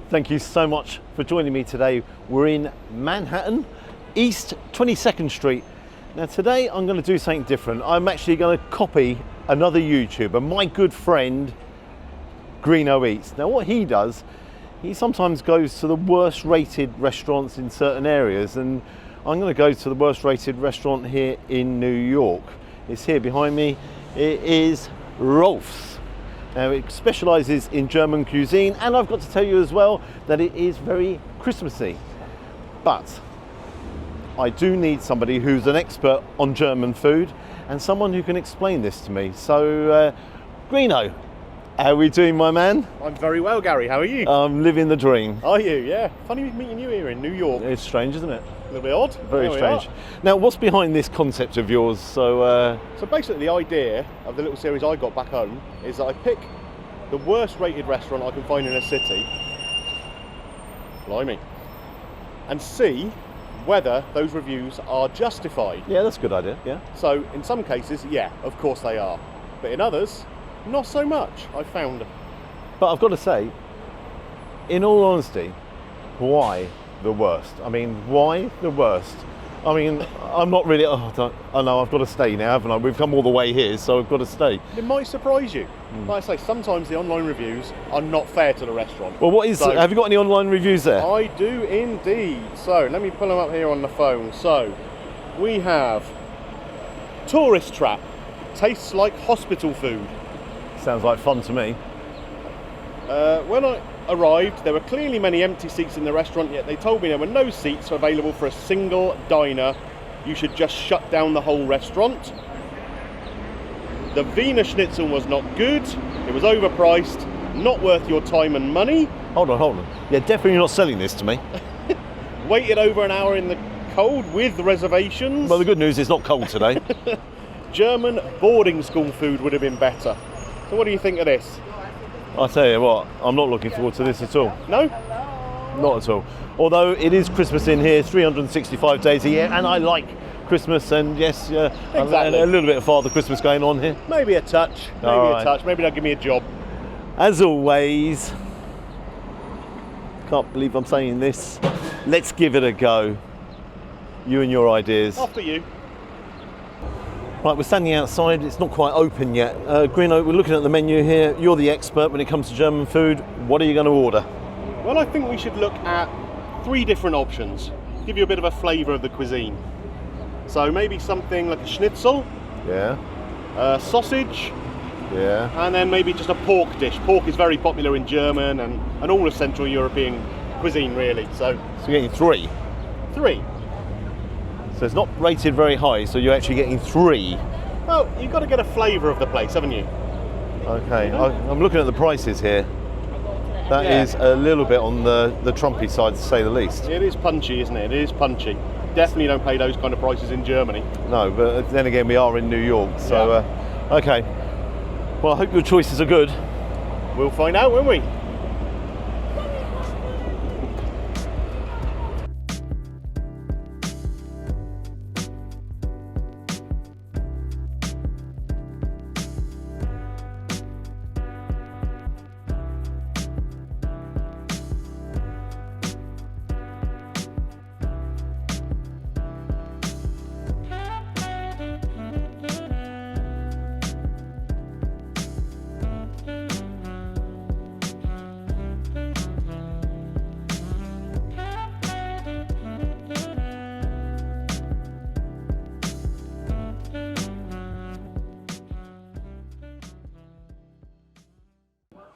Thank you so much for joining me today. We're in Manhattan, East 22nd Street. Now today I'm going to do something different. I'm actually going to copy another YouTuber, my good friend Greeno Eats. Now what he does, he sometimes goes to the worst rated restaurants in certain areas, and I'm going to go to the worst rated restaurant here in New York. It's here behind me. It is Rolf's. Now it specialises in German cuisine, and I've got to tell you as well that it is very Christmassy. But I do need somebody who's an expert on German food and someone who can explain this to me. So Greeno, how are we doing, my man? I'm very well, Gary. How are you? I'm living the dream. Are you? Yeah. Funny meeting you here in New York. It's strange, isn't it? A little bit odd. Very strange. Now, what's behind this concept of yours? So basically, the idea of the little series I got back home is that I pick the worst rated restaurant I can find in a city, blimey, and see whether those reviews are justified. yeah, that's a good idea. Yeah. So in some cases, yeah, of course they are. But in others, not so much, I've found. But I've got to say, in all honesty, why the worst? I mean, why the worst? I mean, I'm not really, I know I've got to stay now, haven't I? We've come all the way here, so I've got to stay. It might surprise you. Like I say, sometimes the online reviews are not fair to the restaurant. Well, have you got any online reviews there? I do indeed. So let me pull them up here on the phone. So we have Tourist Trap, tastes like hospital food. Sounds like fun to me. When I arrived, there were clearly many empty seats in the restaurant, yet they told me there were no seats available for a single diner. You should just shut down the whole restaurant. The Wiener Schnitzel was not good. It was overpriced, not worth your time and money. Hold on. Yeah, definitely not selling this to me. Waited over an hour in the cold with reservations. Well, the good news is it's not cold today. German boarding school food would have been better. So what do you think of this? I'll tell you what, I'm not looking forward to this at all. No? Not at all. Although it is Christmas in here, 365 days a year, and I like Christmas, and yes, exactly. a little bit of Father Christmas going on here. Maybe a touch. Maybe they'll give me a job. As always, can't believe I'm saying this, let's give it a go. You and your ideas. After you. Right, we're standing outside, it's not quite open yet. Greeno, we're looking at the menu here. You're the expert when it comes to German food. What are you going to order? Well, I think we should look at 3 different options. Give you a bit of a flavour of the cuisine. So maybe something like a schnitzel. Yeah. Sausage. Yeah. And then maybe just a pork dish. Pork is very popular in German and all of Central European cuisine, really. So you're getting 3? 3. So it's not rated very high, so you're actually getting 3. Well, you've got to get a flavour of the place, haven't you? Okay, I'm looking at the prices here. That is a little bit on the trumpy side, to say the least. It is punchy, isn't it? It is punchy. Definitely don't pay those kind of prices in Germany. No, but then again, we are in New York, so okay. Well, I hope your choices are good. We'll find out, won't we?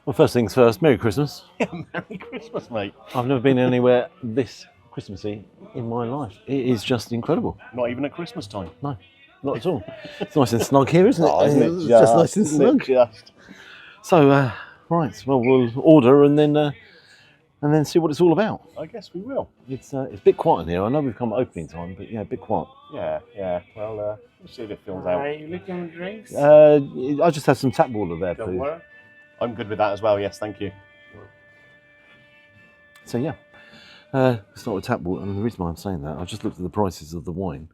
Well, first things first, Merry Christmas. Yeah, Merry Christmas, mate. I've never been anywhere this Christmassy in my life. It is just incredible. Not even at Christmas time. No, not at all. It's nice and snug here, isn't it? Oh, isn't it? It's just nice and snug. Just. So, right, well, we'll order and then see what it's all about. I guess we will. It's a bit quiet in here. I know we've come at opening time, but yeah, a bit quiet. Yeah. Well, we'll see if it fills out. Are you looking for drinks? I just have some tap water there, please. Water? I'm good with that as well, yes, thank you. So yeah, start with tap water, and the reason why I'm saying that, I just looked at the prices of the wine,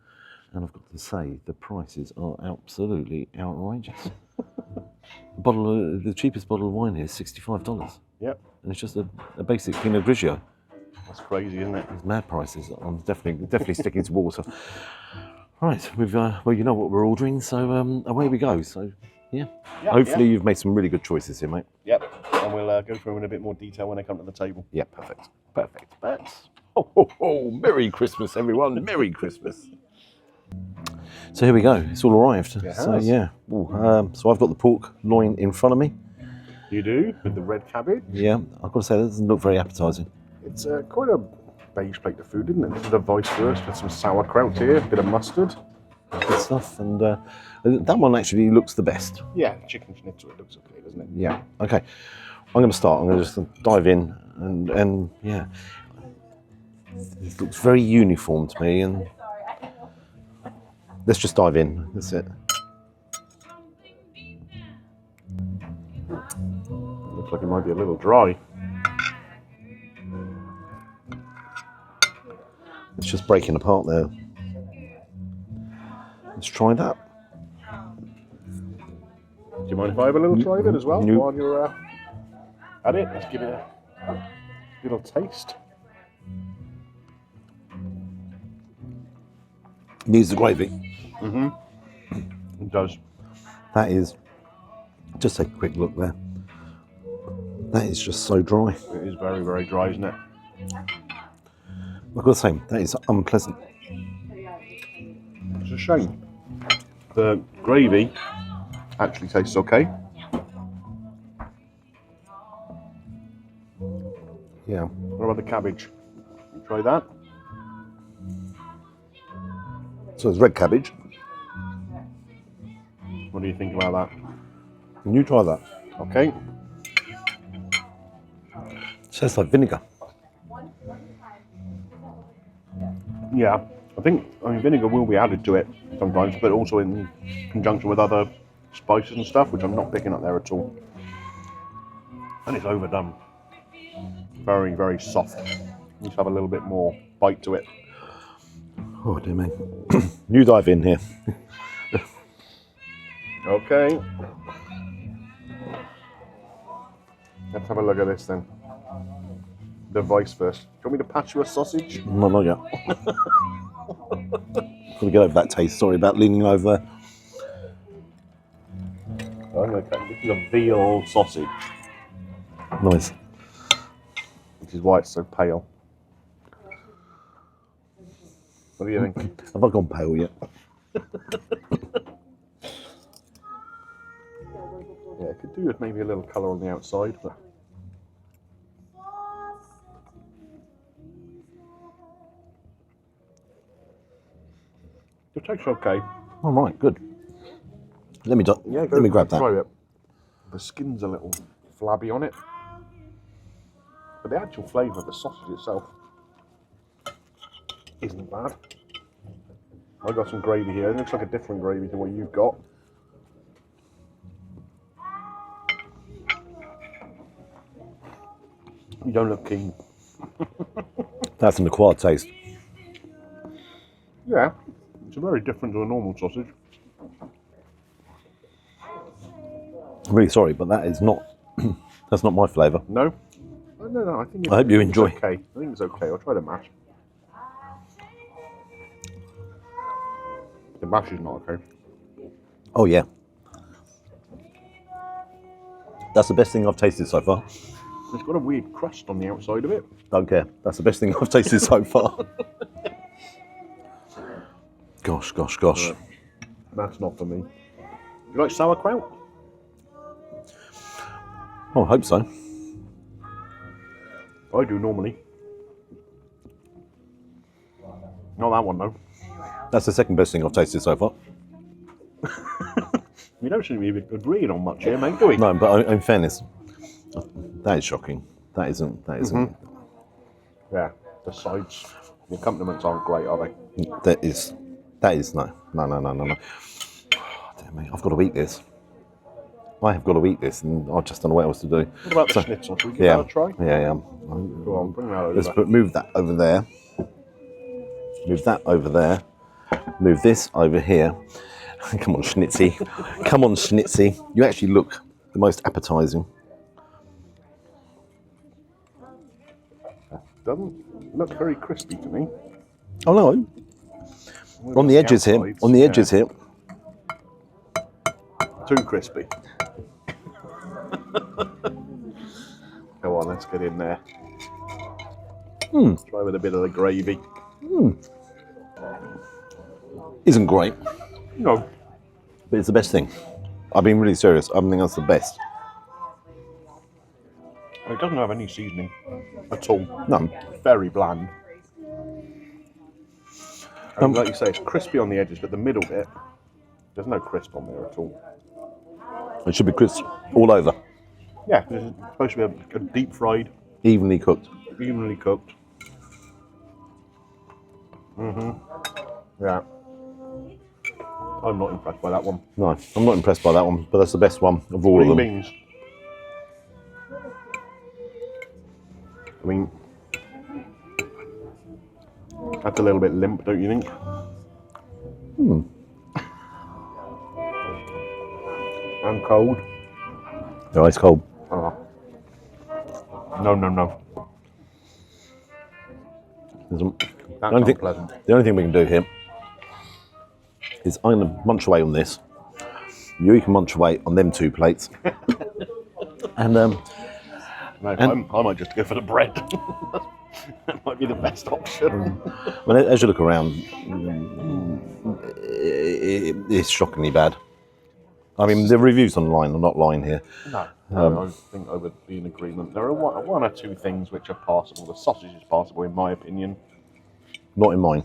and I've got to say the prices are absolutely outrageous. The cheapest bottle of wine here is $65. Yep. And it's just a basic Pinot Grigio. That's crazy, isn't it? It's mad prices. I'm definitely sticking to water. Right, we've well, you know what we're ordering, so away we go. So yeah, hopefully you've made some really good choices here, mate. Yep, and we'll go through them in a bit more detail when I come to the table. Yeah, perfect. But oh, Merry Christmas, everyone! Merry Christmas. So here we go. It's all arrived. So yeah. Ooh, so I've got the pork loin in front of me. You do, with the red cabbage. Yeah, I've got to say that doesn't look very appetising. It's quite a beige plate of food, isn't it? This is the vice versa with some sauerkraut here, a bit of mustard. Good stuff, and that one actually looks the best. Yeah, chicken schnitzel, it looks okay, doesn't it? Yeah, okay. I'm going to start. I'm going to just dive in, and yeah. It looks very uniform to me, and let's just dive in. That's it. Looks like it might be a little dry. It's just breaking apart there. Let's try that. Do you mind if I have a little try of it as well while you're at it? Let's give it a little taste. Needs the gravy. Mm-hmm. It does. That is, just take a quick look there. That is just so dry. It is very, very dry, isn't it? I've got to say, that is unpleasant. It's a shame. The gravy actually tastes okay. Yeah. What about the cabbage? You try that? So it's red cabbage. What do you think about that? Can you try that? Okay. Tastes like vinegar. Yeah, I mean, vinegar will be added to it sometimes, but also in conjunction with other spices and stuff, which I'm not picking up there at all. And it's overdone. Very, very soft. Needs to have a little bit more bite to it. Oh dear me. You dive in here. Okay. Let's have a look at this then. The vice first. Do you want me to patch you a sausage? No, not yet. Got to get over that taste. Sorry about leaning over. Okay, this is a veal sausage. Nice. Which is why it's so pale. What do you think? Have I gone pale yet? Yeah, it could do with maybe a little colour on the outside, but it tastes okay. All right, good. Let me grab that. Try it. The skin's a little flabby on it, but the actual flavour of the sausage itself isn't bad. I got some gravy here. It looks like a different gravy to what you've got. You don't look keen. That's an acquired taste. Yeah, it's very different to a normal sausage. I'm really sorry, but that is not. That's not my flavour. No? No. I hope you enjoy. It's okay. I think it's okay. I'll try the mash. The mash is not okay. Oh yeah. That's the best thing I've tasted so far. It's got a weird crust on the outside of it. Don't care. That's the best thing I've tasted so far. Gosh. That's not for me. You like sauerkraut? Oh, I hope so. I do normally. Not that one though. That's the second best thing I've tasted so far. We don't seem to be agreeing on much here, mate, do we? No, but in fairness, that is shocking. That isn't. Mm-hmm. Yeah, the sides, the accompaniments aren't great, are they? That is no. Oh, dear me, I've got to eat this. I have got to eat this, and I just don't know what else to do. What about the schnitzel? Should we give that a try? Yeah. Go on, bring that over. Move that over there. Move that over there. Move this over here. Come on, Schnitzy. Come on, Schnitzy. You actually look the most appetising. doesn't look very crispy to me. Oh no. On the edges here. On the edges here. Too crispy. Go on, let's get in there. Try with a bit of the gravy. Isn't great, No. but it's the best thing. I've been really serious. I think that's the best. It doesn't have any seasoning at all. No. Very bland. Like you say, it's crispy on the edges, but the middle bit, there's no crisp on there at all. It should be crisp all over. Yeah, it's supposed to be a deep fried, Evenly cooked. evenly cooked. Yeah. I'm not impressed by that one. No, I'm not impressed by that one, but that's the best one of all of Green them. beans. I mean, that's a little bit limp, don't you think? And cold. They're ice cold. Oh. No. That's That's unpleasant. the only thing we can do here is I'm going to munch away on this. You can munch away on them 2 plates. And No, I might just go for the bread. That might be the best option. well, as you look around, it's shockingly bad. I mean, the reviews online are not lying here. No, I think I would be in agreement. There are one or two things which are passable. The sausage is passable, in my opinion. Not in mine.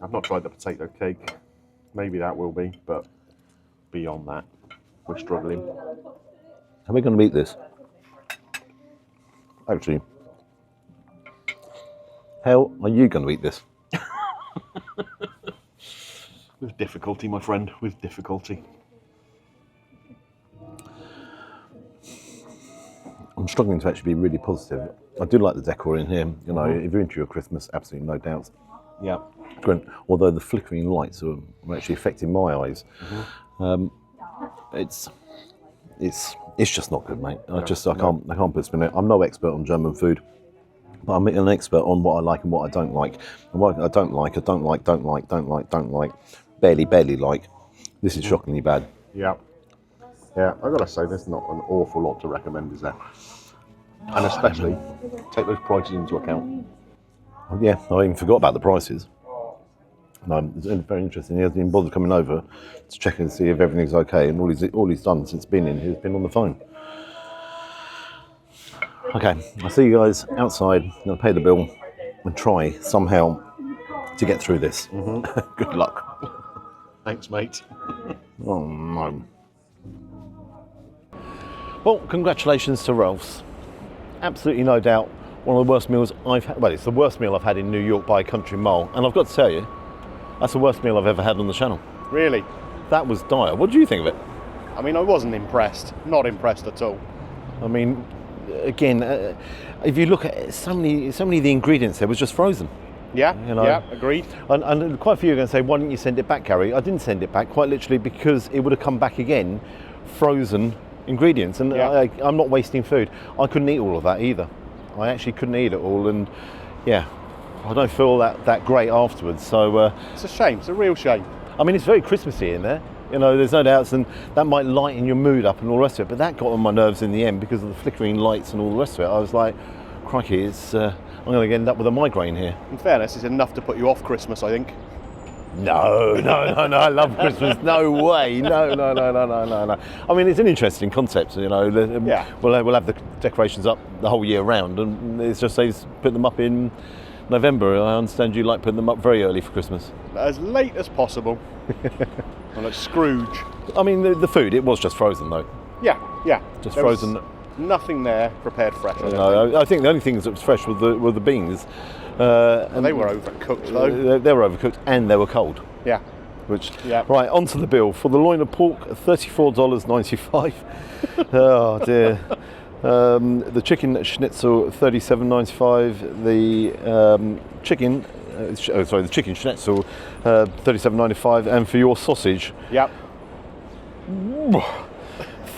I've not tried the potato cake. Maybe that will be, but beyond that, we're struggling. How are we going to eat this? Actually, how are you going to eat this? With difficulty, my friend, with difficulty. I'm struggling to actually be really positive. I do like the decor in here. You know, if you're into your Christmas, absolutely no doubts. Yeah. Although the flickering lights are actually affecting my eyes, it's just not good, mate. I can't put a spin on it. I'm no expert on German food, but I'm an expert on what I like and what I don't like. And what I don't like, barely like. This is shockingly bad. Yeah. Yeah, I've got to say, there's not an awful lot to recommend, is there? And especially, take those prices into account. Yeah, I even forgot about the prices. No, it's very interesting. He hasn't even bothered coming over to check and see if everything's okay. And all he's done since being in, he's been on the phone. Okay, I'll see you guys outside. I'm going to pay the bill and try somehow to get through this. Good luck. Thanks, mate. Oh no. Well, congratulations to Rolf's. Absolutely no doubt one of the worst meals I've had. Well, it's the worst meal I've had in New York by a country mile. And I've got to tell you, that's the worst meal I've ever had on the channel. Really? That was dire. What do you think of it? I mean, I wasn't impressed. Not impressed at all. I mean, again, if you look at so many of the ingredients there was just frozen. Yeah, You know? yeah, agreed. And quite a few are going to say, why didn't you send it back, Gary? I didn't send it back, quite literally, because it would have come back again, frozen ingredients. And Yeah. I'm not wasting food. I couldn't eat all of that either. I actually couldn't eat it all. And yeah, I don't feel that great afterwards. So It's a shame. It's a real shame. I mean, it's very Christmassy in there. You know, there's no doubts, and that might lighten your mood up and all the rest of it. But that got on my nerves in the end because of the flickering lights and all the rest of it. I was like, crikey, I'm going to end up with a migraine here. In fairness, it's enough to put you off Christmas, I think. No, I love Christmas. No way. No. I mean, it's an interesting concept, you know. Yeah. We'll have the decorations up the whole year round, and it's just says put them up in November. I understand you like putting them up very early for Christmas. As late as possible. I'm like Scrooge. I mean, the food, it was just frozen though. Yeah. Just There was frozen. Nothing there prepared fresh. I think the only things that was fresh were the beans. And they were overcooked though. They were overcooked and they were cold. Yeah. Right, onto the bill. For the loin of pork, $34.95. Oh dear. The chicken schnitzel, $37.95. The chicken schnitzel, $37.95. And for your sausage, Yep.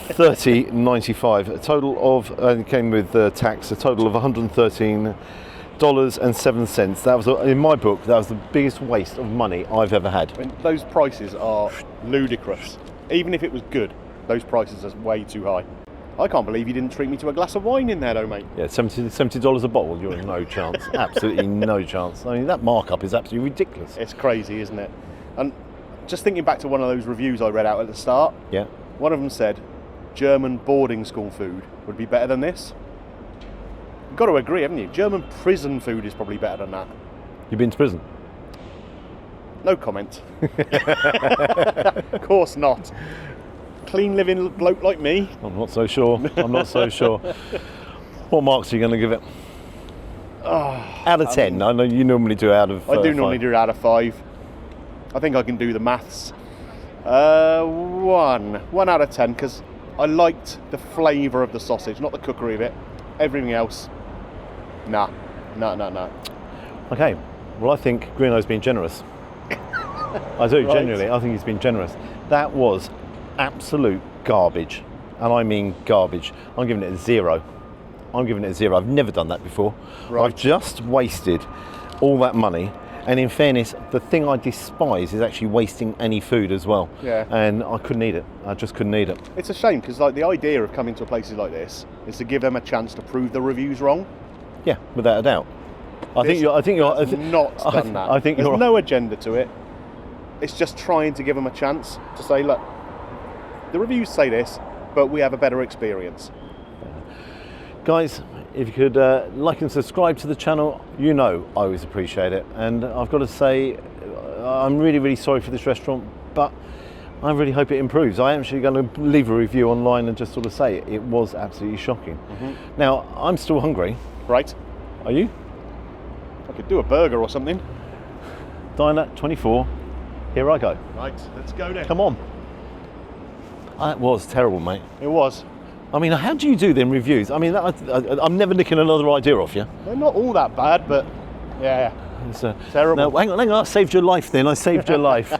$30.95. A total of, it came with tax, a total of $113.07. That was, in my book, that was the biggest waste of money I've ever had. I mean, those prices are ludicrous. Even if it was good, those prices are way too high. I can't believe you didn't treat me to a glass of wine in there though, mate. Yeah, $70 a bottle, you're in no chance. Absolutely no chance. I mean, that markup is absolutely ridiculous. It's crazy, isn't it? And just thinking back to one of those reviews I read out at the start, Yeah. one of them said German boarding school food would be better than this. You've got to agree, haven't you? German prison food is probably better than that. You've been to prison? No comment. Of course not. Clean living bloke like me. I'm not so sure. I'm not so sure. What marks are you going to give it? Out of 10. I know you normally do out of I do 5. normally do it out of 5. I think I can do the maths. 1 out of 10 because I liked the flavour of the sausage, not the cookery of it. Everything else, nah. Okay. Well, I think Greeno's been generous. I do, Right. genuinely. I think he's been generous. That was absolute garbage. And I mean garbage. I'm giving it a 0. I'm giving it a 0. I've never done that before. Right. I've just wasted all that money. And in fairness, the thing I despise is actually wasting any food as well. Yeah. And I couldn't eat it. I just couldn't eat it. It's a shame because like the idea of coming to places like this is to give them a chance to prove the reviews wrong. Yeah, without a doubt. I think you're Not done that. I think There's you're no agenda to it. It's just trying to give them a chance to say, look, the reviews say this, but we have a better experience. Guys, if you could like and subscribe to the channel, you know I always appreciate it. And I've got to say, I'm really, really sorry for this restaurant, but I really hope it improves. I am actually going to leave a review online and just sort of say it was absolutely shocking. Now, I'm still hungry. Right? Are you? I could do a burger or something. Diner 24. Here I go. Right, let's go then. Come on. That was terrible, mate. It was. I mean, how do you do them reviews? I mean, I'm never nicking another idea off you. They're not all that bad, but yeah. It's, Terrible. No, hang on, I saved your life then. I saved your life.